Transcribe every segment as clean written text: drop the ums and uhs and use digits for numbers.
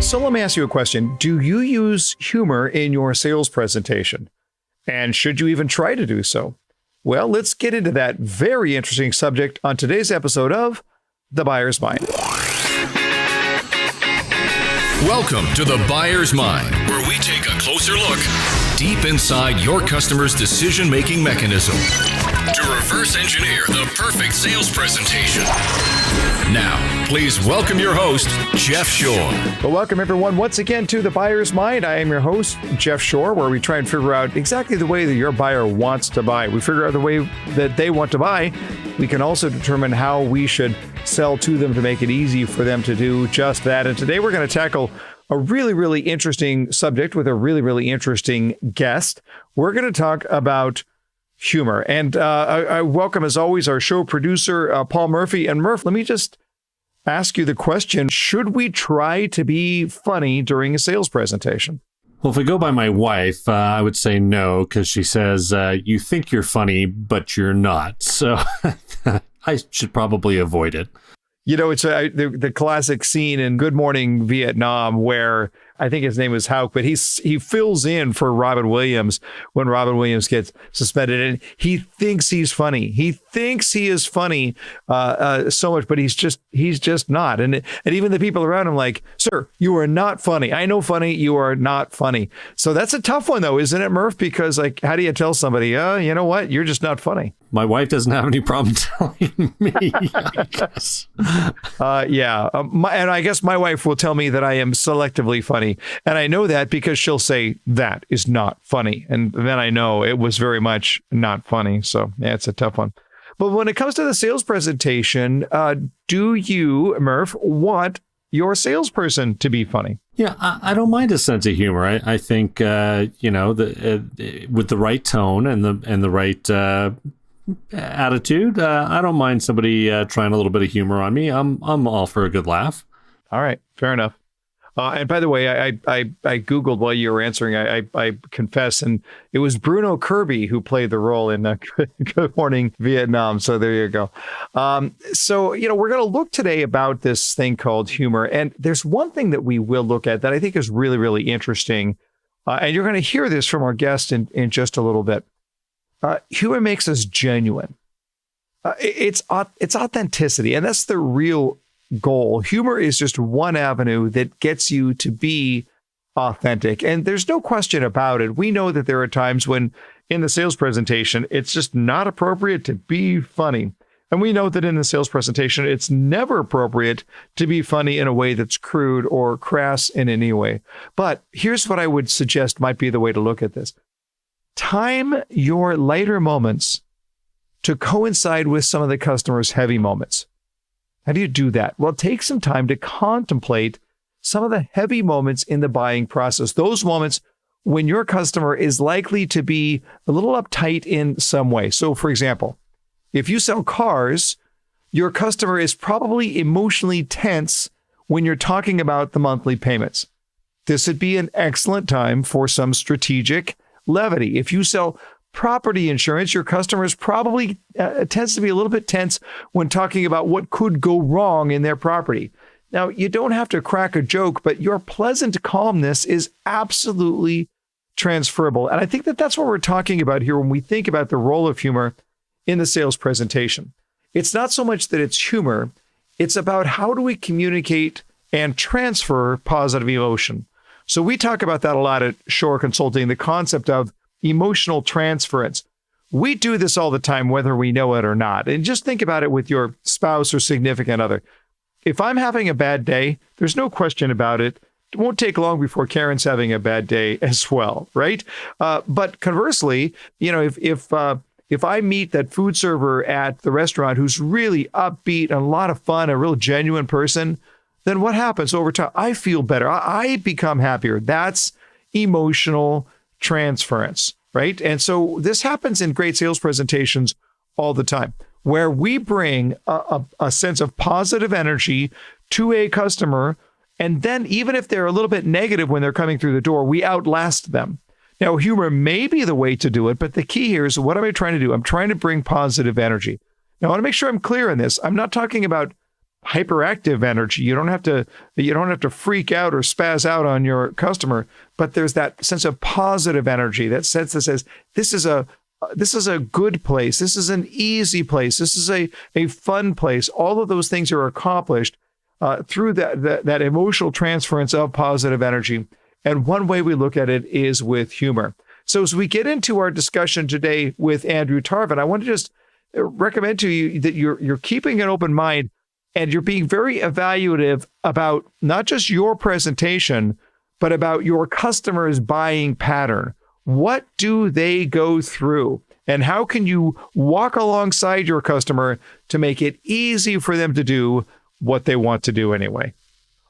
So let me ask you a question. Do you use humor in your sales presentation? And should you even try to do so? Well, let's get into that very interesting subject on today's episode of The Buyer's Mind. Welcome to The Buyer's Mind, where we take a closer look deep inside your customer's decision-making mechanism to reverse engineer the perfect sales presentation. Now, please welcome your host, Jeff Shore. Well, welcome everyone once again to The Buyer's Mind. I am your host, Jeff Shore, where we try and figure out exactly the way that your buyer wants to buy. We figure out the way that they want to buy. We can also determine how we should sell to them to make it easy for them to do just that. And today we're going to tackle a really, really interesting subject with a really, really interesting guest. We're going to talk about humor. And I welcome, as always, our show producer, Paul Murphy. And Murph, let me just ask you the question, should we try to be funny during a sales presentation? Well, if we go by my wife, I would say no, because she says, you think you're funny, but you're not. So I should probably avoid it. You know, it's the classic scene in Good Morning Vietnam where I think his name was Houck, but he fills in for Robin Williams when Robin Williams gets suspended, and he thinks he's funny. He thinks he is funny so much, but he's just not. And even the people around him like, sir, you are not funny. I know funny. You are not funny. So that's a tough one, though, isn't it, Murph? Because like, how do you tell somebody, you know what? You're just not funny. My wife doesn't have any problem telling me, I guess. And I guess my wife will tell me that I am selectively funny. And I know that because she'll say, that is not funny. And then I know it was very much not funny. So yeah, it's a tough one. But when it comes to the sales presentation, do you, Murph, want your salesperson to be funny? Yeah, I don't mind a sense of humor. I think, with the right tone and the right attitude, I don't mind somebody trying a little bit of humor on me. I'm all for a good laugh. All right, fair enough. And by the way, I Googled while you were answering, I confess, and it was Bruno Kirby who played the role in Good Morning Vietnam. So there you go. So, we're going to look today about this thing called humor. And there's one thing that we will look at that I think is really, really interesting. And you're going to hear this from our guest in just a little bit. Humor makes us genuine. It's authenticity, and that's the real goal. Humor is just one avenue that gets you to be authentic. And there's no question about it. We know that there are times when in the sales presentation, it's just not appropriate to be funny. And we know that in the sales presentation, it's never appropriate to be funny in a way that's crude or crass in any way. But here's what I would suggest might be the way to look at this. Time your lighter moments to coincide with some of the customer's heavy moments. How do you do that? Well, take some time to contemplate some of the heavy moments in the buying process. Those moments when your customer is likely to be a little uptight in some way. So, for example, if you sell cars, your customer is probably emotionally tense when you're talking about the monthly payments. This would be an excellent time for some strategic levity. If you sell property insurance, your customers probably tends to be a little bit tense when talking about what could go wrong in their property. Now, you don't have to crack a joke, but your pleasant calmness is absolutely transferable. And I think that that's what we're talking about here when we think about the role of humor in the sales presentation. It's not so much that it's humor, it's about how do we communicate and transfer positive emotion. So we talk about that a lot at Shore Consulting, the concept of emotional transference. We do this all the time, whether we know it or not. And just think about it with your spouse or significant other. If I'm having a bad day, there's no question about it. It won't take long before Karen's having a bad day as well, right? But conversely, if I meet that food server at the restaurant who's really upbeat and a lot of fun, a real genuine person, then what happens over time? I feel better. I become happier. That's emotional transference, right? And so this happens in great sales presentations all the time, where we bring a sense of positive energy to a customer. And then even if they're a little bit negative when they're coming through the door, we outlast them. Now, humor may be the way to do it, but the key here is, what am I trying to do? I'm trying to bring positive energy. Now, I want to make sure I'm clear on this. I'm not talking about hyperactive energy. You don't have to freak out or spaz out on your customer, but there's that sense of positive energy, that sense that says, this is a good place. This is an easy place. This is a fun place. All of those things are accomplished through that emotional transference of positive energy. And one way we look at it is with humor. So as we get into our discussion today with Andrew Tarvin, I want to just recommend to you that you're keeping an open mind and you're being very evaluative about not just your presentation, but about your customers' buying pattern. What do they go through? And how can you walk alongside your customer to make it easy for them to do what they want to do anyway?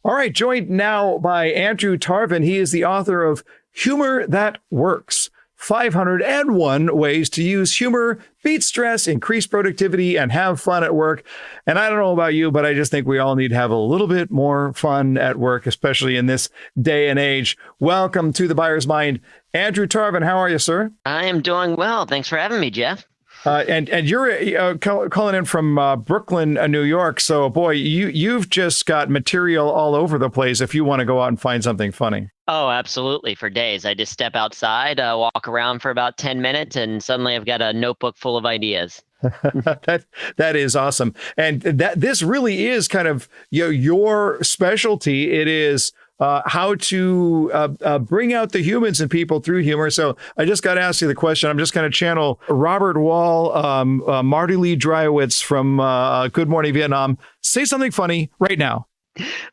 All right, joined now by Andrew Tarvin. He is the author of Humor That Works: 501 Ways to Use Humor, Beat Stress, Increase Productivity, and Have Fun at Work. And I don't know about you, but I just think we all need to have a little bit more fun at work, especially in this day and age. Welcome to the Buyer's Mind. Andrew Tarvin, how are you, sir? I am doing well. Thanks for having me, Jeff. And you're calling in from Brooklyn, New York. So, boy, you've just got material all over the place if you want to go out and find something funny. Oh, absolutely. For days. I just step outside, walk around for about 10 minutes, and suddenly I've got a notebook full of ideas. That is awesome. And this really is kind of your specialty. It is how to bring out the humans in people through humor. So I just got to ask you the question. I'm just going to channel Robert Wall, Marty Lee Dreiwitz from Good Morning Vietnam. Say something funny right now.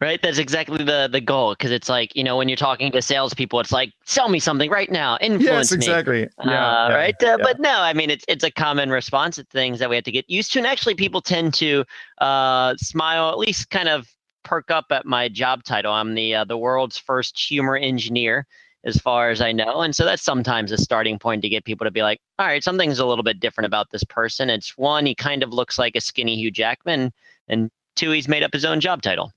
Right. That's exactly the goal. Because it's like, when you're talking to salespeople, it's like, sell me something right now. Influence me. Yes, exactly. Me. Right. But no, I mean, it's a common response to things that we have to get used to. And actually, people tend to smile, at least kind of perk up at my job title. I'm the world's first humor engineer, as far as I know. And so that's sometimes a starting point to get people to be like, all right, something's a little bit different about this person. It's one, he kind of looks like a skinny Hugh Jackman, and two, he's made up his own job title.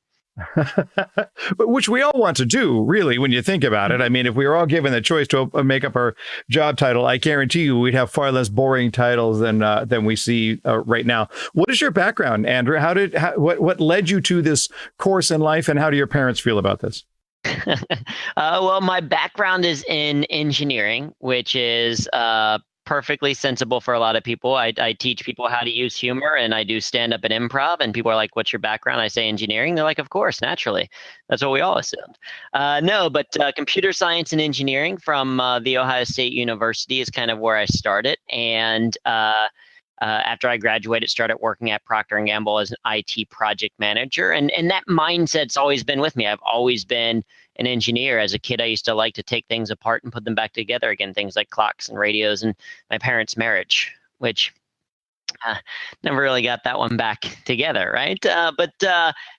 Which we all want to do, really, when you think about it. I mean, if we were all given the choice to make up our job title, I guarantee you we'd have far less boring titles than we see right now. What is your background, Andrew? What led you to this course in life, and how do your parents feel about this? Well, my background is in engineering, which is perfectly sensible for a lot of people. I teach people how to use humor, and I do stand up and improv, and people are like, what's your background? I say engineering. They're like, of course, naturally. That's what we all assumed. No, but computer science and engineering from the Ohio State University is kind of where I started. And after I graduated, started working at Procter & Gamble as an IT project manager. And that mindset's always been with me. I've always been an engineer. As a kid, I used to like to take things apart and put them back together again, things like clocks and radios and my parents' marriage, which never really got that one back together, right? But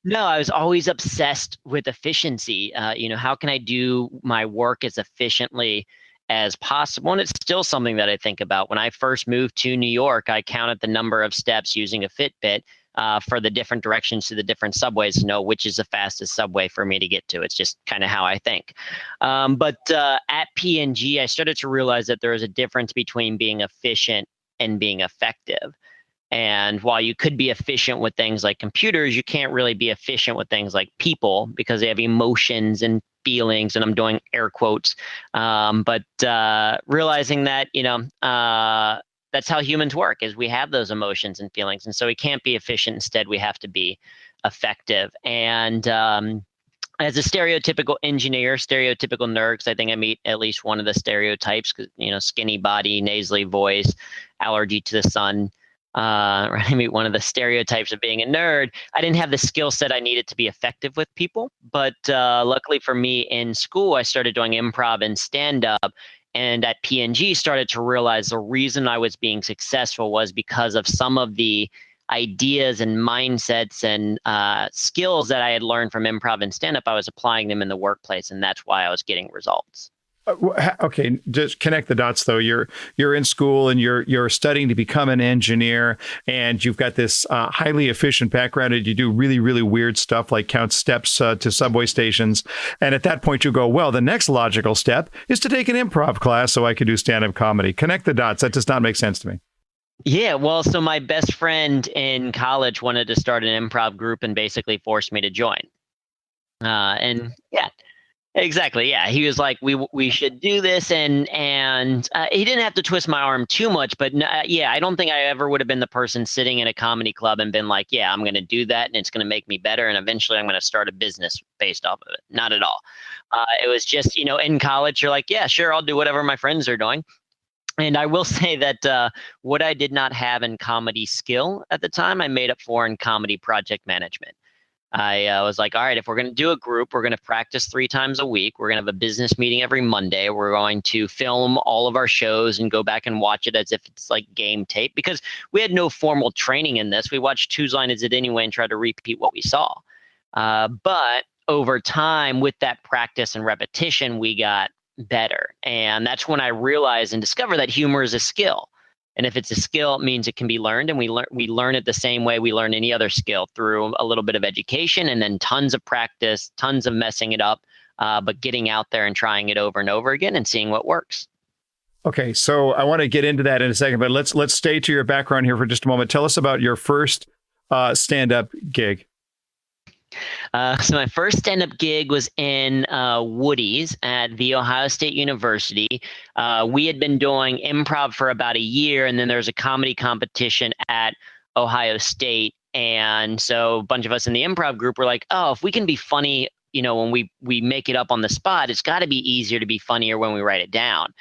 no, I was always obsessed with efficiency. How can I do my work as efficiently as possible? And it's still something that I think about. When I first moved to New York, I counted the number of steps using a Fitbit for the different directions to the different subways to know which is the fastest subway for me to get to. It's just kind of how I think. But at P&G, I started to realize that there is a difference between being efficient and being effective. And while you could be efficient with things like computers, you can't really be efficient with things like people because they have emotions and feelings, and I'm doing air quotes. But realizing that, that's how humans work, is we have those emotions and feelings. And so we can't be efficient. Instead, we have to be effective. And as a stereotypical engineer, stereotypical nerd, because I think I meet at least one of the stereotypes, skinny body, nasally voice, allergy to the sun. I meet one of the stereotypes of being a nerd. I didn't have the skill set I needed to be effective with people. But luckily for me, in school, I started doing improv and stand-up. And at P&G, started to realize the reason I was being successful was because of some of the ideas and mindsets and skills that I had learned from improv and stand-up. I was applying them in the workplace, and that's why I was getting results. Okay, just connect the dots though. You're in school and you're studying to become an engineer, and you've got this highly efficient background, and you do really, really weird stuff like count steps to subway stations. And at that point you go, well, the next logical step is to take an improv class so I can do stand-up comedy. Connect the dots. That does not make sense to me. Yeah, well, so my best friend in college wanted to start an improv group and basically forced me to join. And yeah, exactly. Yeah, he was like, "We should do this," and he didn't have to twist my arm too much, but yeah, I don't think I ever would have been the person sitting in a comedy club and been like, "Yeah, I'm going to do that, and it's going to make me better, and eventually I'm going to start a business based off of it." Not at all. It was just, in college, you're like, "Yeah, sure, I'll do whatever my friends are doing." And I will say that what I did not have in comedy skill at the time, I made up for in comedy project management. I was like, all right, if we're going to do a group, we're going to practice 3 times a week. We're going to have a business meeting every Monday. We're going to film all of our shows and go back and watch it as if it's like game tape, because we had no formal training in this. We watched Whose Line Is It Anyway and tried to repeat what we saw. But over time, with that practice and repetition, we got better. And that's when I realized and discovered that humor is a skill. And if it's a skill, it means it can be learned. And we learn it the same way we learn any other skill, through a little bit of education and then tons of practice, tons of messing it up, but getting out there and trying it over and over again and seeing what works. Okay, so I want to get into that in a second, but let's stay to your background here for just a moment. Tell us about your first stand-up gig. So my first stand-up gig was in Woody's at The Ohio State University. We had been doing improv for about a year, and then there was a comedy competition at Ohio State. And so a bunch of us in the improv group were like, oh, if we can be funny, when we make it up on the spot, it's got to be easier to be funnier when we write it down.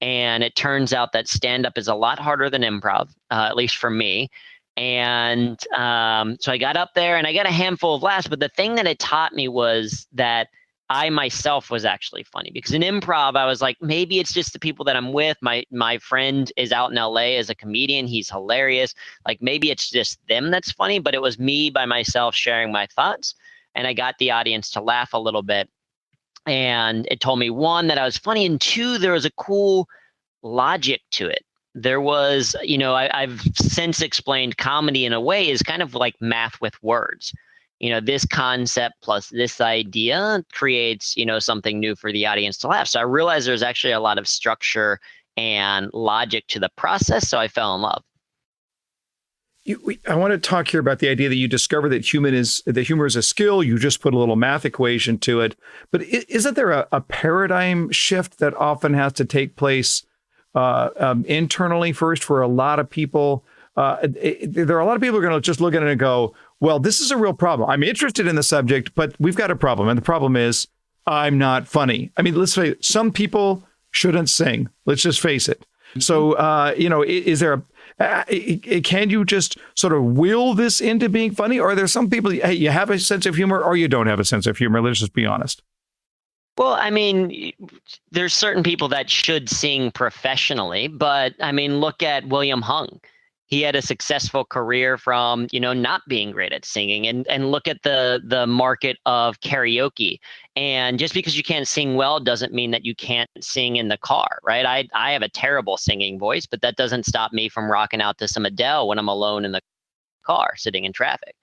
And it turns out that stand-up is a lot harder than improv, at least for me. And so I got up there and I got a handful of laughs. But the thing that it taught me was that I myself was actually funny, because in improv, I was like, maybe it's just the people that I'm with. My friend is out in LA as a comedian. He's hilarious. Like, maybe it's just them that's funny, but it was me by myself sharing my thoughts. And I got the audience to laugh a little bit. And it told me, one, that I was funny, and two, there was a cool logic to it. There was, I've since explained comedy in a way is kind of like math with words. This concept plus this idea creates, something new for the audience to laugh. So I realized there's actually a lot of structure and logic to the process. So I fell in love. I want to talk here about the idea that you discover that humor is a skill. You just put a little math equation to it. But isn't there a paradigm shift that often has to take place internally first for a lot of people? There are a lot of people who are going to just look at it and go, well, this is a real problem. I'm interested in the subject, but we've got a problem. And the problem is I'm not funny. I mean, let's say some people shouldn't sing. Let's just face it. Mm-hmm. So, is there can you just sort of will this into being funny? Or are there some people, hey, you have a sense of humor or you don't have a sense of humor? Let's just be honest. Well, I mean, there's certain people that should sing professionally, but I mean, look at William Hung. He had a successful career from, not being great at singing, and look at the market of karaoke. And just because you can't sing well doesn't mean that you can't sing in the car, right? I have a terrible singing voice, but that doesn't stop me from rocking out to some Adele when I'm alone in the car sitting in traffic.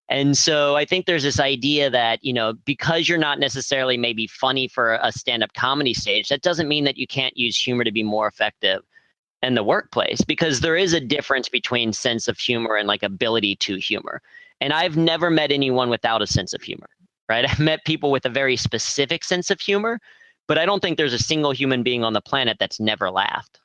And so I think there's this idea that, because you're not necessarily maybe funny for a stand-up comedy stage, that doesn't mean that you can't use humor to be more effective in the workplace, because there is a difference between sense of humor and like ability to humor. And I've never met anyone without a sense of humor, right? I've met people with a very specific sense of humor, but I don't think there's a single human being on the planet that's never laughed.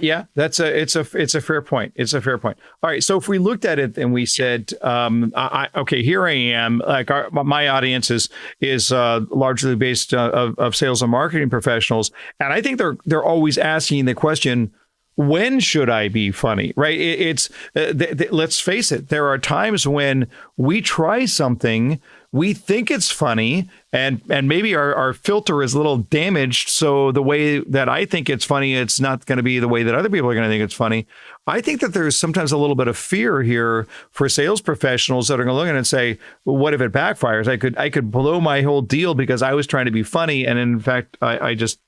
Yeah, it's a fair point. It's a fair point. All right. So if we looked at it and we said, okay, here I am, like my audience is largely based of sales and marketing professionals. And I think they're always asking the question, when should I be funny? Right. Let's face it. There are times when we try something, we think it's funny, and maybe our filter is a little damaged. So the way that I think it's funny, it's not going to be the way that other people are going to think it's funny. I think that there's sometimes a little bit of fear here for sales professionals that are going to look at it and say, well, what if it backfires? I could blow my whole deal because I was trying to be funny, and in fact, I just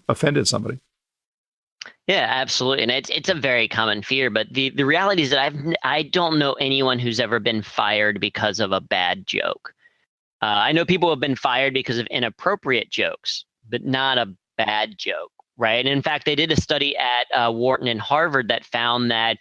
offended somebody. Yeah, absolutely. And it's a very common fear. But the reality is that I don't know anyone who's ever been fired because of a bad joke. I know people have been fired because of inappropriate jokes, but not a bad joke. right? And in fact, they did a study at Wharton and Harvard that found that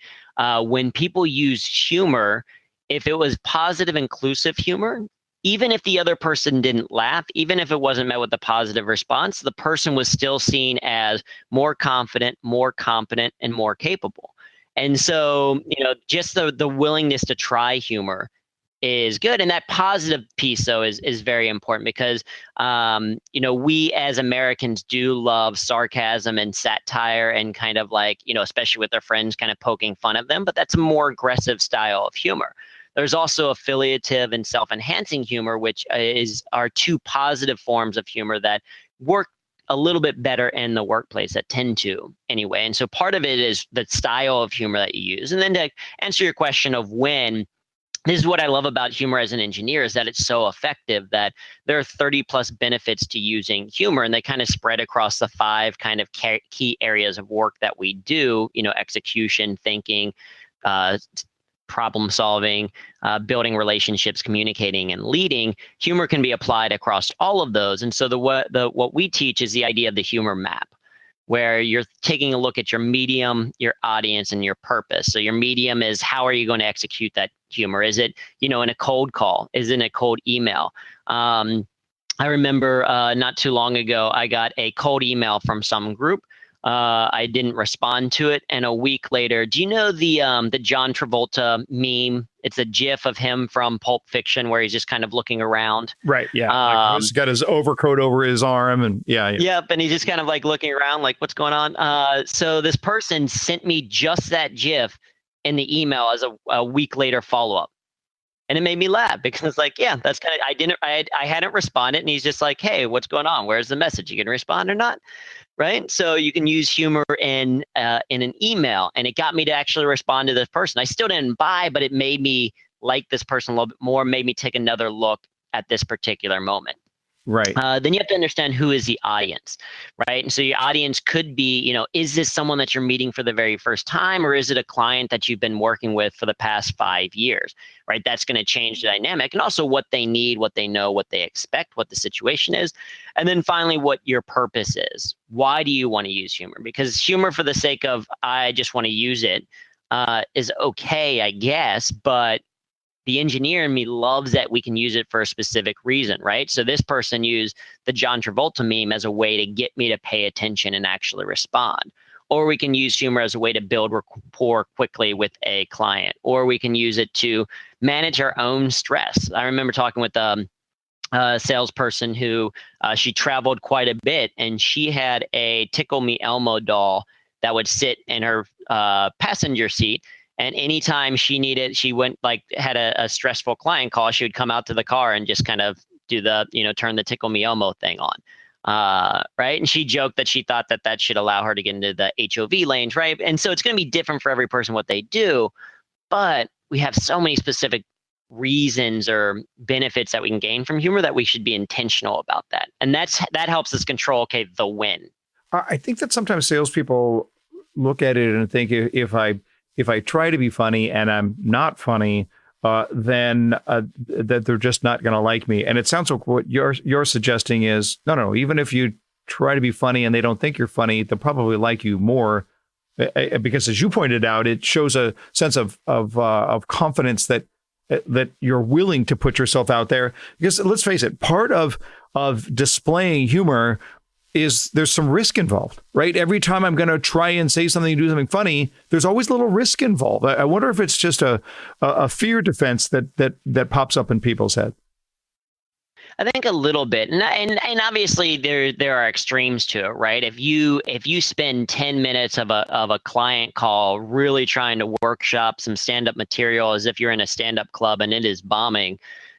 when people use humor, if it was positive, inclusive humor, even if the other person didn't laugh, even if it wasn't met with a positive response, the person was still seen as more confident, more competent, and more capable. And so, just the willingness to try humor is good. And that positive piece, though, is very important because, we as Americans do love sarcasm and satire and kind of like, especially with their friends, kind of poking fun of them. But that's a more aggressive style of humor. There's also affiliative and self-enhancing humor, which are two positive forms of humor that work a little bit better in the workplace, that tend to anyway. And so part of it is the style of humor that you use. And then to answer your question of when, this is what I love about humor as an engineer, is that it's so effective that there are 30 plus benefits to using humor, and they kind of spread across the 5 kind of key areas of work that we do, execution, thinking, problem solving, building relationships, communicating, and leading. Humor can be applied across all of those. And so what we teach is the idea of the humor map, where you're taking a look at your medium, your audience, and your purpose. So your medium is, how are you going to execute that humor? Is it, in a cold call? Is it in a cold email? I remember not too long ago, I got a cold email from some group. I didn't respond to it, and a week later, do you know the John Travolta meme? It's a GIF of him from Pulp Fiction where he's just kind of looking around. Right. Yeah. He's got his overcoat over his arm, and yeah. Yep. And he's just kind of like looking around, like, what's going on? So this person sent me just that GIF in the email as a week later follow up. And it made me laugh because it's like, yeah, that's kind of, I hadn't responded, and he's just like, hey, what's going on? Where's the message? You can respond or not? Right. So you can use humor in an email, and it got me to actually respond to this person. I still didn't buy, but it made me like this person a little bit more, made me take another look at this particular moment. Right. Then you have to understand who is the audience, right? And so your audience could be, is this someone that you're meeting for the very first time, or is it a client that you've been working with for the past 5 years, right? That's going to change the dynamic, and also what they need, what they know, what they expect, what the situation is. And then finally, what your purpose is. Why do you want to use humor? Because humor for the sake of, I just want to use it, is okay, I guess, but the engineer in me loves that we can use it for a specific reason, right? So this person used the John Travolta meme as a way to get me to pay attention and actually respond. Or we can use humor as a way to build rapport quickly with a client. Or we can use it to manage our own stress. I remember talking with a salesperson who she traveled quite a bit, and she had a Tickle Me Elmo doll that would sit in her passenger seat. And anytime she went, like, had a stressful client call, she would come out to the car and just kind of do the, turn the Tickle Me Elmo thing on. Right. And she joked that she thought that should allow her to get into the HOV lanes. Right. And so it's going to be different for every person what they do. But we have so many specific reasons or benefits that we can gain from humor that we should be intentional about that. And that helps us control, the win. I think that sometimes salespeople look at it and think, if I try to be funny and I'm not funny, then that they're just not going to like me. And it sounds like what you're suggesting is, no, even if you try to be funny and they don't think you're funny, they'll probably like you more, because, as you pointed out, it shows a sense of confidence that you're willing to put yourself out there. Because let's face it, part of displaying humor is there's some risk involved, right? Every time I'm going to try and say something, do something funny, there's always a little risk involved. I wonder if it's just a fear defense that pops up in people's head. I think a little bit, and obviously there are extremes to it, right? If you spend 10 minutes of a client call really trying to workshop some stand-up material as if you're in a stand-up club and it is bombing,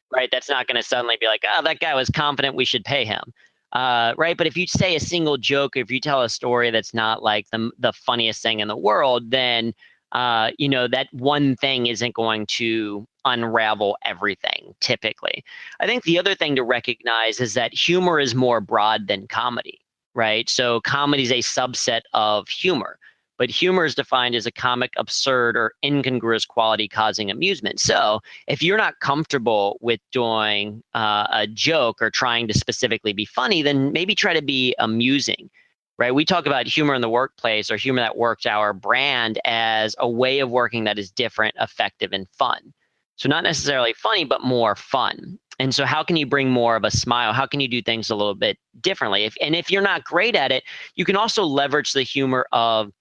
right? That's not going to suddenly be like, oh, that guy was confident, we should pay him. Right. But if you say a single joke, if you tell a story that's not like the funniest thing in the world, then, that one thing isn't going to unravel everything typically. I think the other thing to recognize is that humor is more broad than comedy, right? So comedy is a subset of humor. But humor is defined as a comic, absurd, or incongruous quality causing amusement. So if you're not comfortable with doing a joke or trying to specifically be funny, then maybe try to be amusing. right? We talk about humor in the workplace or humor that works, our brand, as a way of working that is different, effective, and fun. So not necessarily funny, but more fun. And so how can you bring more of a smile? How can you do things a little bit differently? If you're not great at it, you can also leverage the humor of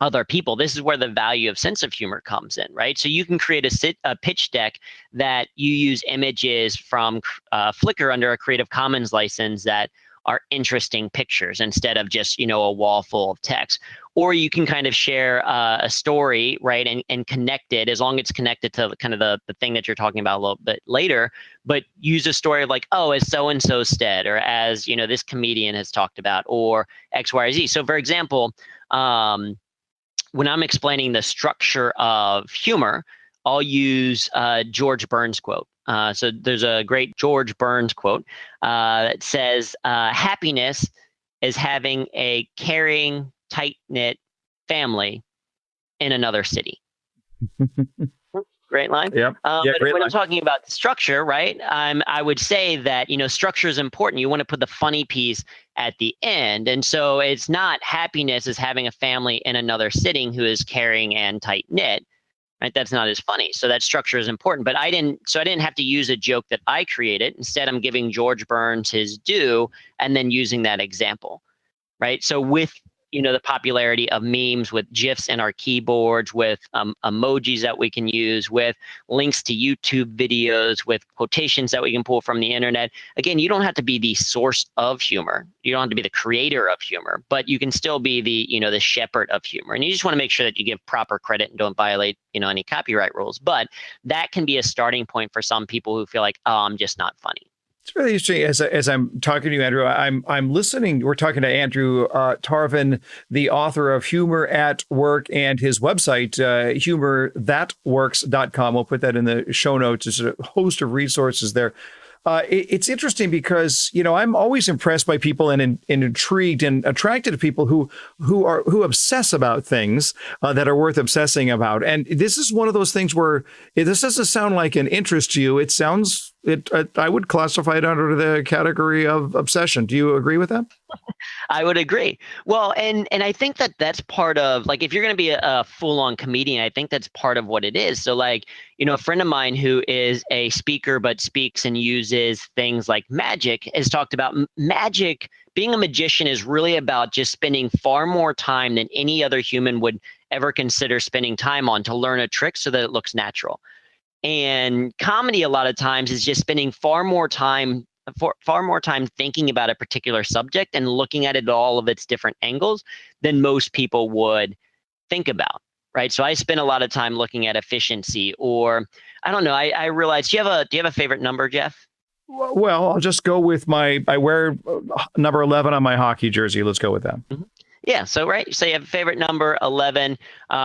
other people. This is where the value of sense of humor comes in, right? So you can create a pitch deck that you use images from Flickr under a Creative Commons license that are interesting pictures instead of just, a wall full of text. Or you can kind of share a story, right, and connect it, as long as it's connected to kind of the thing that you're talking about a little bit later, but use a story of like, oh, as so-and-so said, or as, this comedian has talked about, or X, Y, or Z. So for example, when I'm explaining the structure of humor, I'll use George Burns' quote. So there's a great George Burns quote that says, happiness is having a caring, tight-knit family in another city. Great line. Yep. But great when line. I'm talking about structure, right, I would say that, structure is important. You want to put the funny piece at the end. And so it's not happiness is having a family in another city who is caring and tight-knit. Right, that's not as funny. So that structure is important. But I didn't have to use a joke that I created. Instead, I'm giving George Burns his due and then using that example. Right. So with the popularity of memes, with GIFs in our keyboards, with emojis that we can use, with links to YouTube videos, with quotations that we can pull from the internet. Again, you don't have to be the source of humor. You don't have to be the creator of humor, but you can still be the shepherd of humor. And you just want to make sure that you give proper credit and don't violate, any copyright rules. But that can be a starting point for some people who feel like, oh, I'm just not funny. It's really interesting. As I'm talking to you, Andrew, I'm listening. We're talking to Andrew Tarvin, the author of Humor at Work, and his website, humorthatworks.com. We'll put that in the show notes. There's a host of resources there. It's interesting because, I'm always impressed by people and intrigued and attracted to people who obsess about things that are worth obsessing about. And this is one of those things where this doesn't sound like an interest to you. It sounds, I would classify it under the category of obsession. Do you agree with that? I would agree. Well, and I think that that's part of, like, if you're going to be a full-on comedian, I think that's part of what it is. So like, a friend of mine who is a speaker but speaks and uses things like magic has talked about magic. Being a magician is really about just spending far more time than any other human would ever consider spending time on to learn a trick so that it looks natural. And comedy a lot of times is just spending far more time thinking about a particular subject and looking at it all of its different angles than most people would think about, right? So I spend a lot of time looking at efficiency, or I don't know. I realize, do you have a favorite number, Jeff? Well, I'll just go with I wear number 11 on my hockey jersey. Let's go with that. Mm-hmm. Yeah. So, right. So you have a favorite number, 11.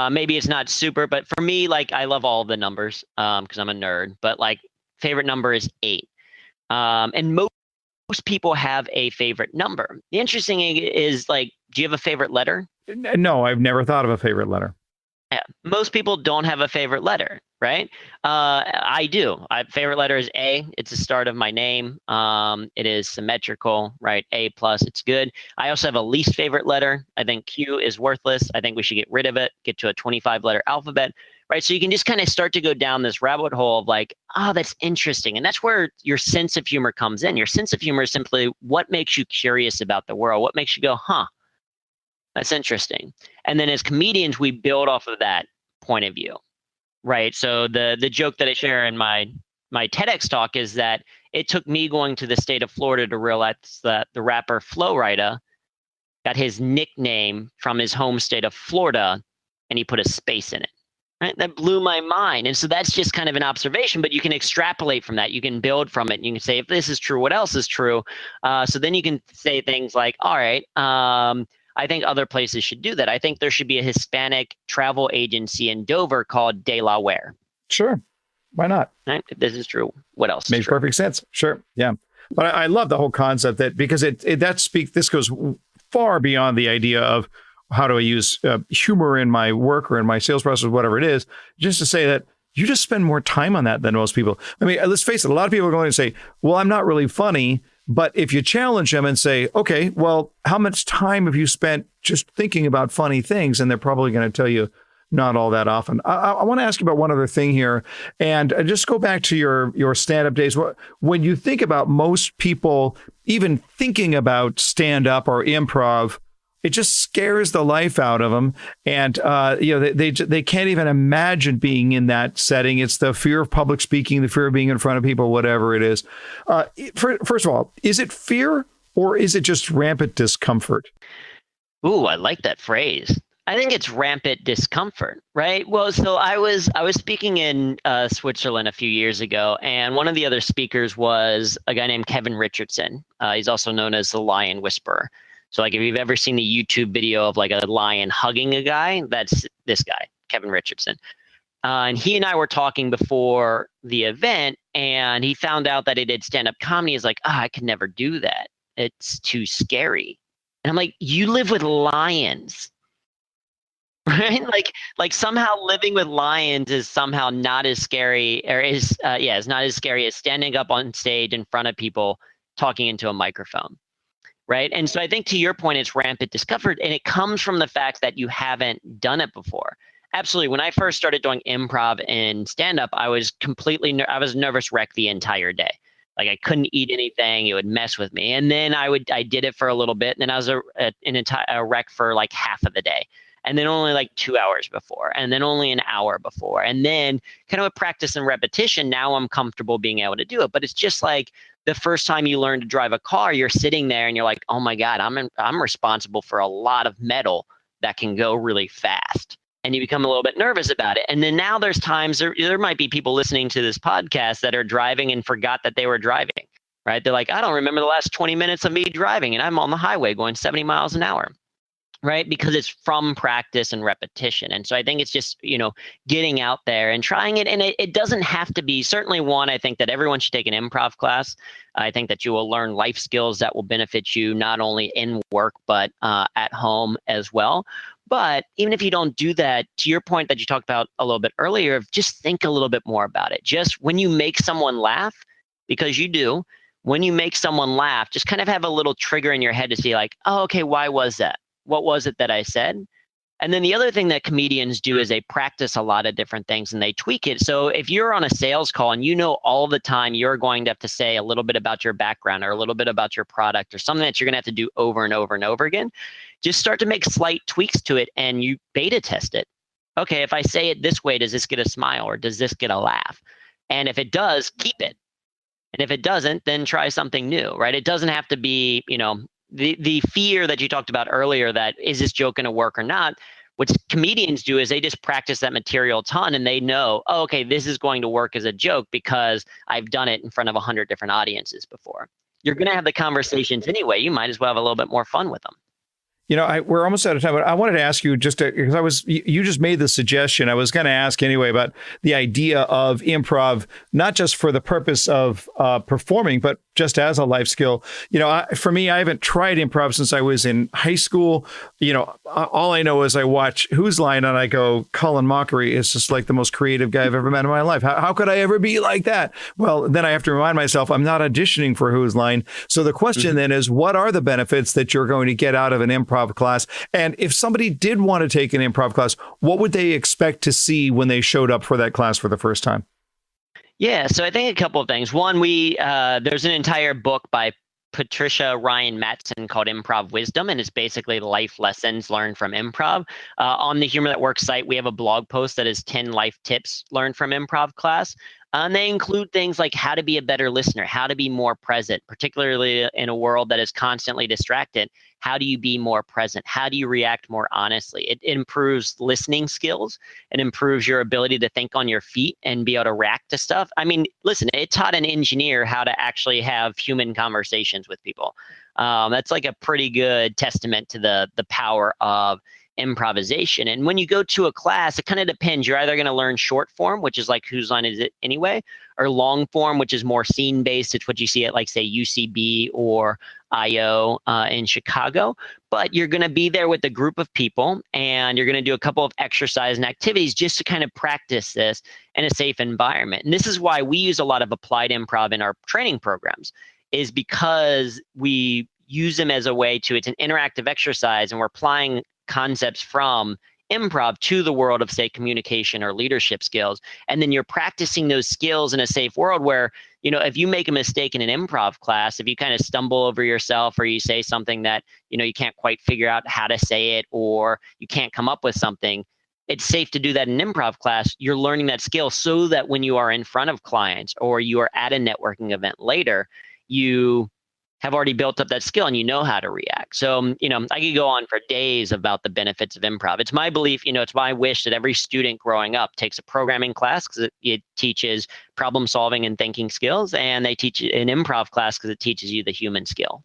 Maybe it's not super, but for me, like, I love all the numbers because I'm a nerd, but like favorite number is 8. And most people have a favorite number. The interesting thing is, like, do you have a favorite letter? No, I've never thought of a favorite letter. Yeah, most people don't have a favorite letter, right? I do. Favorite letter is A. It's the start of my name. It is symmetrical, right? A plus, it's good. I also have a least favorite letter. I think Q is worthless. I think we should get rid of it, get to a 25-letter alphabet, right? So you can just kind of start to go down this rabbit hole of like, oh, that's interesting. And that's where your sense of humor comes in. Your sense of humor is simply what makes you curious about the world, what makes you go, huh, that's interesting. And then as comedians, we build off of that point of view, right? So the joke that I share in my TEDx talk is that it took me going to the state of Florida to realize that the rapper Flo Rida got his nickname from his home state of Florida, and he put a space in it. Right? That blew my mind. And so that's just kind of an observation, but you can extrapolate from that. You can build from it. And you can say, if this is true, what else is true? So then you can say things like, all right, I think other places should do that. I think there should be a Hispanic travel agency in Dover called De La Ware. Sure. Why not? Right? If this is true, what else? Makes perfect sense. Sure. Yeah. But I love the whole concept that, because this goes far beyond the idea of how do I use humor in my work or in my sales process, whatever it is, just to say that you just spend more time on that than most people. I mean, let's face it, a lot of people are going to say, well, I'm not really funny, But if you challenge them and say, okay, well, how much time have you spent just thinking about funny things? And they're probably going to tell you not all that often. I want to ask you about one other thing here, and just go back to your stand-up days. When you think about most people even thinking about stand-up or improv, it just scares the life out of them, and they can't even imagine being in that setting. It's the fear of public speaking, the fear of being in front of people, whatever it is. First of all, is it fear or is it just rampant discomfort? Ooh, I like that phrase. I think it's rampant discomfort, right? Well, so I was speaking in Switzerland a few years ago, and one of the other speakers was a guy named Kevin Richardson. He's also known as the Lion Whisperer. So like if you've ever seen the YouTube video of like a lion hugging a guy, that's this guy, Kevin Richardson. And he and I were talking before the event, and he found out that he did stand-up comedy. He's like, I could never do that. It's too scary. And I'm like, you live with lions. Right? Like somehow living with lions is somehow not as scary, or is not as scary as standing up on stage in front of people talking into a microphone. Right. And so I think to your point, it's rampant discomfort, and it comes from the fact that you haven't done it before. Absolutely. When I first started doing improv and stand up, I was I was nervous wreck the entire day. Like I couldn't eat anything. It would mess with me. And then I did it for a little bit, and then I was a wreck for like half of the day. And then only like 2 hours before, and then only an hour before. And then kind of with practice and repetition, now I'm comfortable being able to do it. But it's just like the first time you learn to drive a car, you're sitting there and you're like, oh my God, I'm responsible for a lot of metal that can go really fast. And you become a little bit nervous about it. And then now there's times there might be people listening to this podcast that are driving and forgot that they were driving, right? They're like, I don't remember the last 20 minutes of me driving, and I'm on the highway going 70 miles an hour. Right? Because it's from practice and repetition. And so I think it's just, getting out there and trying it. And it doesn't have to be, certainly one, I think that everyone should take an improv class. I think that you will learn life skills that will benefit you not only in work, but at home as well. But even if you don't do that, to your point that you talked about a little bit earlier, just think a little bit more about it. Just when you make someone laugh, because you do, when you make someone laugh, just kind of have a little trigger in your head to see like, oh, okay, why was that? What was it that I said? And then the other thing that comedians do is they practice a lot of different things and they tweak it. So if you're on a sales call and all the time you're going to have to say a little bit about your background or a little bit about your product or something that you're going to have to do over and over and over again, just start to make slight tweaks to it and you beta test it. Okay, if I say it this way, does this get a smile or does this get a laugh? And if it does, keep it. And if it doesn't, then try something new, right? It doesn't have to be, the fear that you talked about earlier, that is this joke going to work or not? What comedians do is they just practice that material a ton and they know, oh, okay, this is going to work as a joke because I've done it in front of 100 different audiences before. You're going to have the conversations anyway. You might as well have a little bit more fun with them. We're almost out of time, but I wanted to ask you because you just made the suggestion. I was going to ask anyway about the idea of improv, not just for the purpose of performing, but just as a life skill. For me, I haven't tried improv since I was in high school. All I know is I watch Whose Line and I go, Colin Mockery is just like the most creative guy I've ever met in my life. How could I ever be like that? Well, then I have to remind myself I'm not auditioning for Whose Line. So the question then is, what are the benefits that you're going to get out of an improv class? And if somebody did want to take an improv class, what would they expect to see when they showed up for that class for the first time? Yeah, so I think a couple of things. One, there's an entire book by Patricia Ryan Mattson called Improv Wisdom, and it's basically life lessons learned from improv. On the Humor That Works site, we have a blog post that is 10 life tips learned from improv class. And they include things like how to be a better listener, how to be more present, particularly in a world that is constantly distracted. How do you be more present? How do you react more honestly? It improves listening skills. It improves your ability to think on your feet and be able to react to stuff. I mean, listen, it taught an engineer how to actually have human conversations with people. That's like a pretty good testament to the power of improvisation. And when you go to a class, it kind of depends. You're either going to learn short form, which is like Whose Line Is It Anyway, or long form, which is more scene based. It's what you see at like, say, UCB or IO in Chicago. But you're going to be there with a group of people and you're going to do a couple of exercise and activities just to kind of practice this in a safe environment. And this is why we use a lot of applied improv in our training programs. is because we use them as a way to, it's an interactive exercise, and we're applying concepts from improv to the world of, say, communication or leadership skills. And then you're practicing those skills in a safe world where, if you make a mistake in an improv class, if you kind of stumble over yourself or you say something that, you can't quite figure out how to say it, or you can't come up with something, it's safe to do that in an improv class. You're learning that skill so that when you are in front of clients or you are at a networking event later, you have already built up that skill and you know how to react. So, I could go on for days about the benefits of improv. It's my belief, it's my wish that every student growing up takes a programming class because it teaches problem solving and thinking skills, and they teach an improv class because it teaches you the human skill.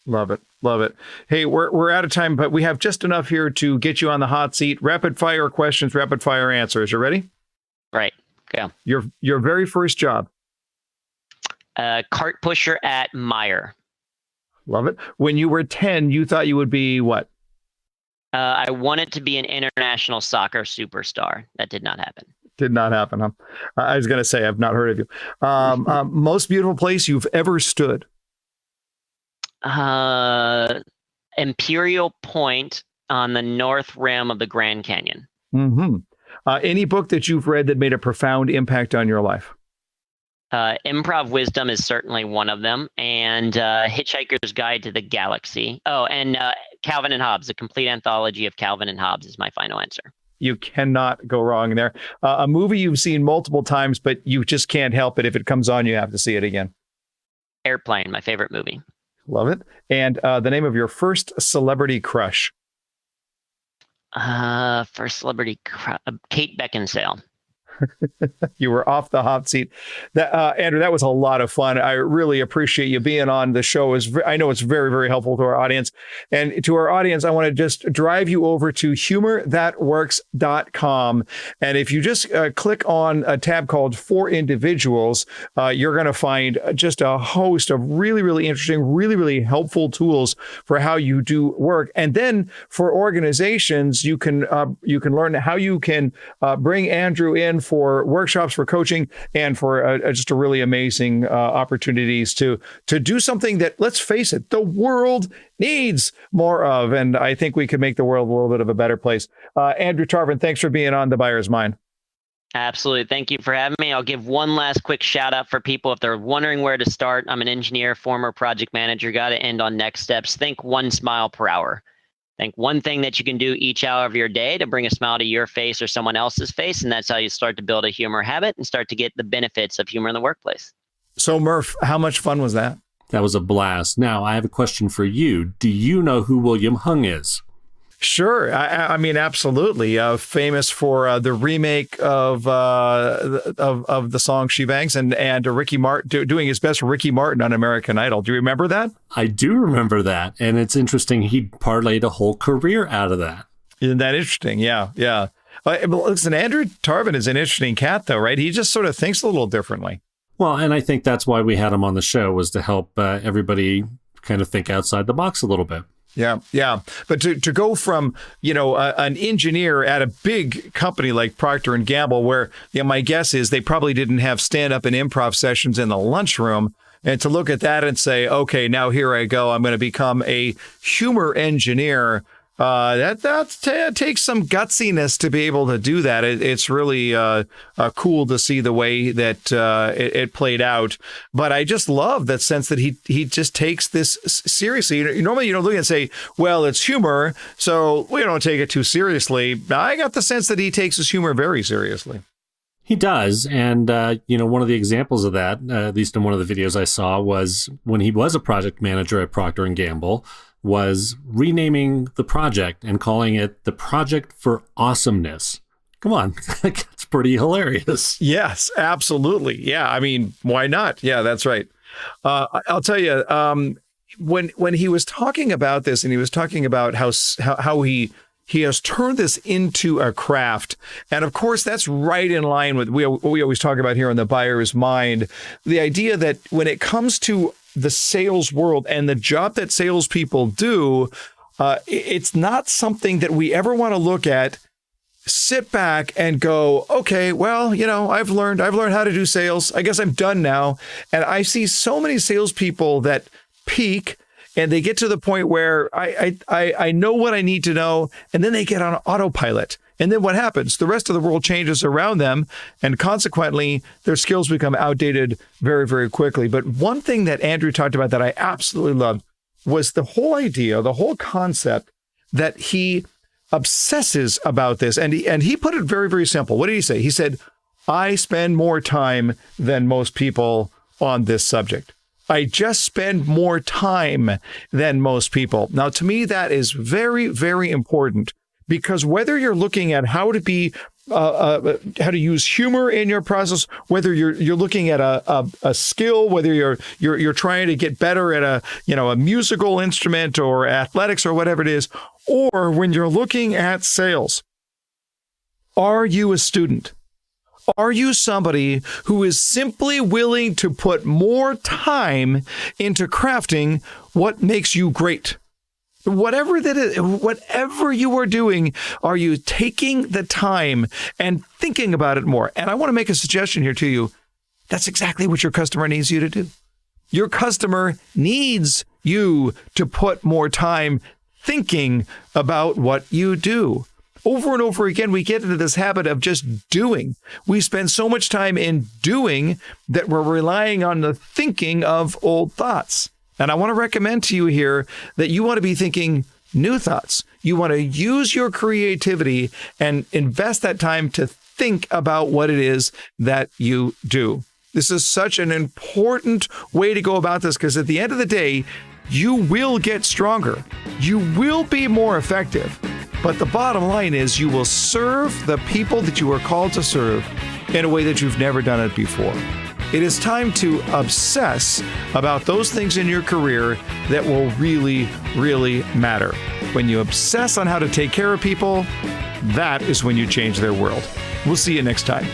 Love it. Love it. Hey, we're out of time, but we have just enough here to get you on the hot seat. Rapid fire questions, rapid fire answers. You ready? Right. Go. Your very first job. Cart pusher at Meijer. Love it. When you were 10, you thought you would be what? I wanted to be an international soccer superstar. That did not happen. Did not happen, huh? I was going to say, I've not heard of you. Most beautiful place you've ever stood? Imperial Point on the north rim of the Grand Canyon. Mm-hmm. Any book that you've read that made a profound impact on your life? Improv Wisdom is certainly one of them, and Hitchhiker's Guide to the Galaxy. Oh, and Calvin and Hobbes, the complete anthology of Calvin and Hobbes is my final answer. You cannot go wrong there. A movie you've seen multiple times, but you just can't help it. If it comes on, you have to see it again. Airplane, my favorite movie. Love it. And the name of your first celebrity crush? First celebrity crush, Kate Beckinsale. You were off the hot seat. Andrew, that was a lot of fun. I really appreciate you being on the show. I know it's very, very helpful to our audience. And to our audience, I want to just drive you over to humorthatworks.com. And if you just click on a tab called For Individuals, you're going to find just a host of really, really interesting, really, really helpful tools for how you do work. And then for organizations, you can learn how you can bring Andrew in for workshops, for coaching, and for just a really amazing opportunities to do something that, let's face it, the world needs more of. And I think we could make the world a little bit of a better place. Andrew Tarvin, thanks for being on The Buyer's Mind. Absolutely. Thank you for having me. I'll give one last quick shout out for people if they're wondering where to start. I'm an engineer, former project manager, got to end on next steps. Think 1 smile per hour. Think one thing that you can do each hour of your day to bring a smile to your face or someone else's face. And that's how you start to build a humor habit and start to get the benefits of humor in the workplace. So Murph, how much fun was that? That was a blast. Now, I have a question for you. Do you know who William Hung is? Sure. I mean, absolutely. Famous for the remake of the song She Bangs and Ricky Martin doing his best Ricky Martin on American Idol. Do you remember that? I do remember that. And it's interesting. He parlayed a whole career out of that. Isn't that interesting? Yeah. Yeah. Listen, Andrew Tarvin is an interesting cat, though, right? He just sort of thinks a little differently. Well, and I think that's why we had him on the show, was to help everybody kind of think outside the box a little bit. Yeah, yeah. But to go from, an engineer at a big company like Procter & Gamble, where my guess is they probably didn't have stand-up and improv sessions in the lunchroom, and to look at that and say, okay, now here I go, I'm going to become a humor engineer. That takes some gutsiness to be able to do that. It's really cool to see the way that it played out. But I just love that sense that he just takes this seriously. Normally, you don't look and say, well, it's humor, so we don't take it too seriously. I got the sense that he takes his humor very seriously. He does. And, one of the examples of that, at least in one of the videos I saw, was when he was a project manager at Procter & Gamble, was renaming the project and calling it the Project for Awesomeness. Come on, that's pretty hilarious. Yes, absolutely. Yeah, I mean, why not? Yeah, that's right. I'll tell you, when he was talking about this, and he was talking about how he has turned this into a craft. And of course, that's right in line with what we always talk about here on The Buyer's Mind. The idea that when it comes to the sales world and the job that salespeople do, it's not something that we ever want to look at sit back and go, okay, well, I've learned how to do sales. I guess I'm done now. And I see so many salespeople that peak and they get to the point where I know what I need to know, and then they get on autopilot. And then what happens? The rest of the world changes around them, and consequently, their skills become outdated very, very quickly. But one thing that Andrew talked about that I absolutely loved was the whole idea, the whole concept that he obsesses about this. And he put it very, very simple. What did he say? He said, I spend more time than most people on this subject. I just spend more time than most people. Now, to me, that is very, very important. Because whether you're looking at how to be, how to use humor in your process, whether you're looking at a skill, whether you're trying to get better at a musical instrument or athletics or whatever it is, or when you're looking at sales, are you a student? Are you somebody who is simply willing to put more time into crafting what makes you great? Whatever that is, whatever you are doing, are you taking the time and thinking about it more? And I want to make a suggestion here to you. That's exactly what your customer needs you to do. Your customer needs you to put more time thinking about what you do. Over and over again, we get into this habit of just doing. We spend so much time in doing that we're relying on the thinking of old thoughts. And I want to recommend to you here that you want to be thinking new thoughts. You want to use your creativity and invest that time to think about what it is that you do. This is such an important way to go about this, because at the end of the day, you will get stronger. You will be more effective. But the bottom line is you will serve the people that you are called to serve in a way that you've never done it before. It is time to obsess about those things in your career that will really, really matter. When you obsess on how to take care of people, that is when you change their world. We'll see you next time.